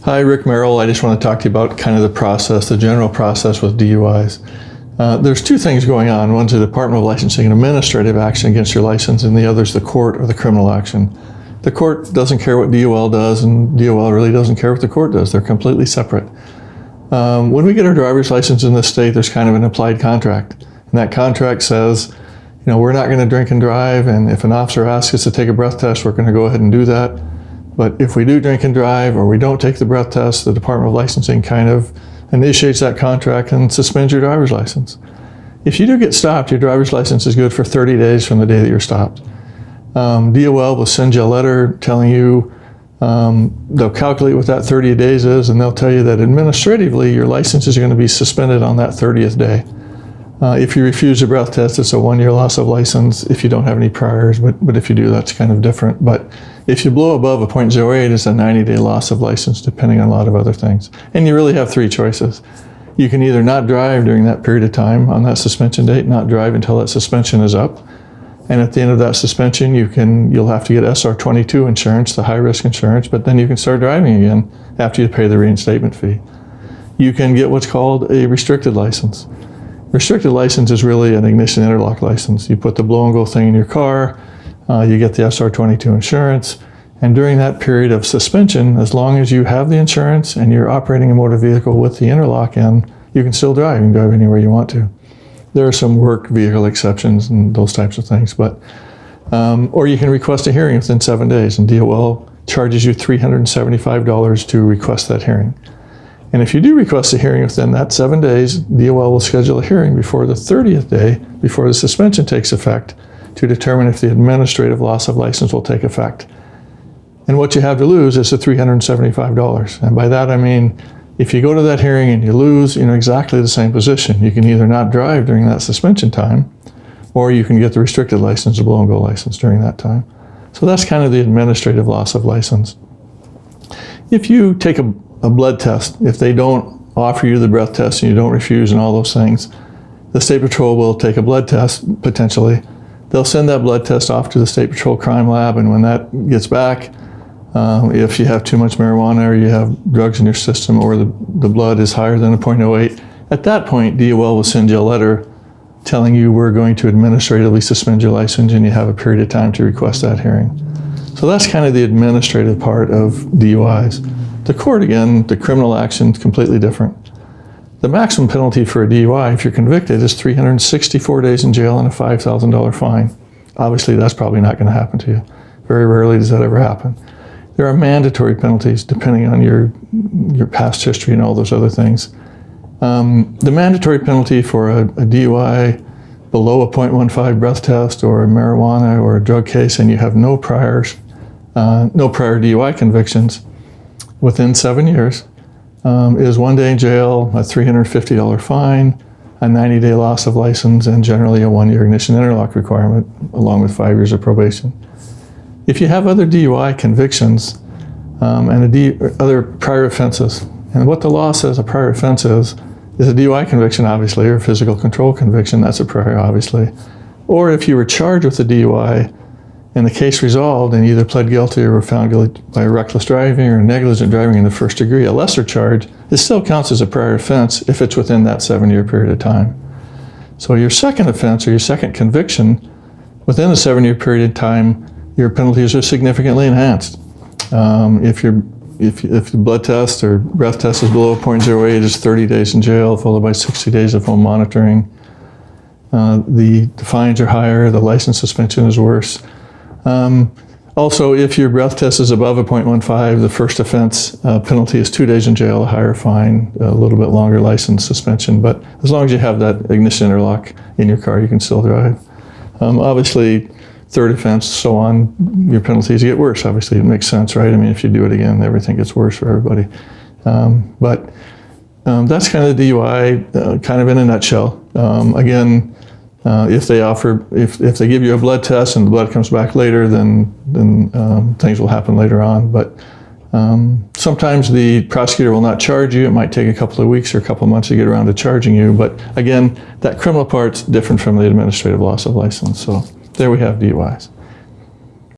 Hi, Rick Merrill. I just want to talk to you about kind of the process, the general process with DUIs. There's two things going on. One's the Department of Licensing, an administrative action against your license, and the other's the court or the criminal action. The court doesn't care what DOL does, and DOL really doesn't care what the court does. They're completely separate. When we get our driver's license in this state, there's kind of an implied contract. And that contract says, we're not going to drink and drive, and if an officer asks us to take a breath test, we're going to go ahead and do that. But if we do drink and drive or we don't take the breath test, the Department of Licensing kind of initiates that contract and suspends your driver's license. If you do get stopped, your driver's license is good for 30 days from the day that you're stopped. DOL will send you a letter telling you, they'll calculate what that 30 days is, and they'll tell you that administratively your license is going to be suspended on that 30th day. If you refuse a breath test, it's a 1-year loss of license if you don't have any priors, but if you do, that's kind of different. But if you blow above a .08, it's a 90-day loss of license, depending on a lot of other things. And you really have three choices. You can either not drive during that period of time on that suspension date, not drive until that suspension is up. And at the end of that suspension, you'll have to get SR22 insurance, the high-risk insurance, but then you can start driving again after you pay the reinstatement fee. You can get what's called a restricted license. Restricted license is really an ignition interlock license. You put the blow-and-go thing in your car, you get the SR22 insurance, and during that period of suspension, as long as you have the insurance and you're operating a motor vehicle with the interlock in, you can still drive. You can drive anywhere you want to. There are some work vehicle exceptions and those types of things, but or you can request a hearing within 7 days, and DOL charges you $375 to request that hearing. And if you do request a hearing within that 7 days, DOL will schedule a hearing before the 30th day, before the suspension takes effect, to determine if the administrative loss of license will take effect. And what you have to lose is the $375. And by that I mean, if you go to that hearing and you lose, you're in exactly the same position. You can either not drive during that suspension time, or you can get the restricted license, the blow-and-go license during that time. So that's kind of the administrative loss of license. If you take a blood test, if they don't offer you the breath test and you don't refuse and all those things, the State Patrol will take a blood test, potentially. They'll send that blood test off to the State Patrol crime lab, and when that gets back, if you have too much marijuana or you have drugs in your system or the blood is higher than a .08, at that point DOL will send you a letter telling you we're going to administratively suspend your license and you have a period of time to request that hearing. So that's kind of the administrative part of DUIs. The court, again, the criminal action is completely different. The maximum penalty for a DUI, if you're convicted, is 364 days in jail and a $5,000 fine. Obviously, that's probably not going to happen to you. Very rarely does that ever happen. There are mandatory penalties depending on your past history and all those other things. The mandatory penalty for a DUI below a .15 breath test or a marijuana or a drug case, and you have no prior DUI convictions within 7 years, is 1 day in jail, a $350 fine, a 90-day loss of license, and generally a 1-year ignition interlock requirement, along with 5 years of probation. If you have other DUI convictions and other prior offenses, and what the law says a prior offense is a DUI conviction, obviously, or a physical control conviction, that's a prior, obviously. Or if you were charged with a DUI and the case resolved and either pled guilty or were found guilty by reckless driving or negligent driving in the first degree, a lesser charge, it still counts as a prior offense if it's within that 7-year period of time. So your second offense or your second conviction, within a 7-year period of time, your penalties are significantly enhanced. If the blood test or breath test is below .08, it's 30 days in jail, followed by 60 days of home monitoring. The fines are higher, the license suspension is worse. Also, if your breath test is above a .15, the first offense penalty is 2 days in jail, a higher fine, a little bit longer license suspension. But as long as you have that ignition interlock in your car, you can still drive. Obviously, third offense, so on, your penalties get worse. Obviously, it makes sense, right? I mean, if you do it again, everything gets worse for everybody. But that's kind of the DUI, kind of in a nutshell. Again, if they give you a blood test and the blood comes back later, then things will happen later on. But sometimes the prosecutor will not charge you. It might take a couple of weeks or a couple of months to get around to charging you. But again, that criminal part's different from the administrative loss of license. So there we have DUIs.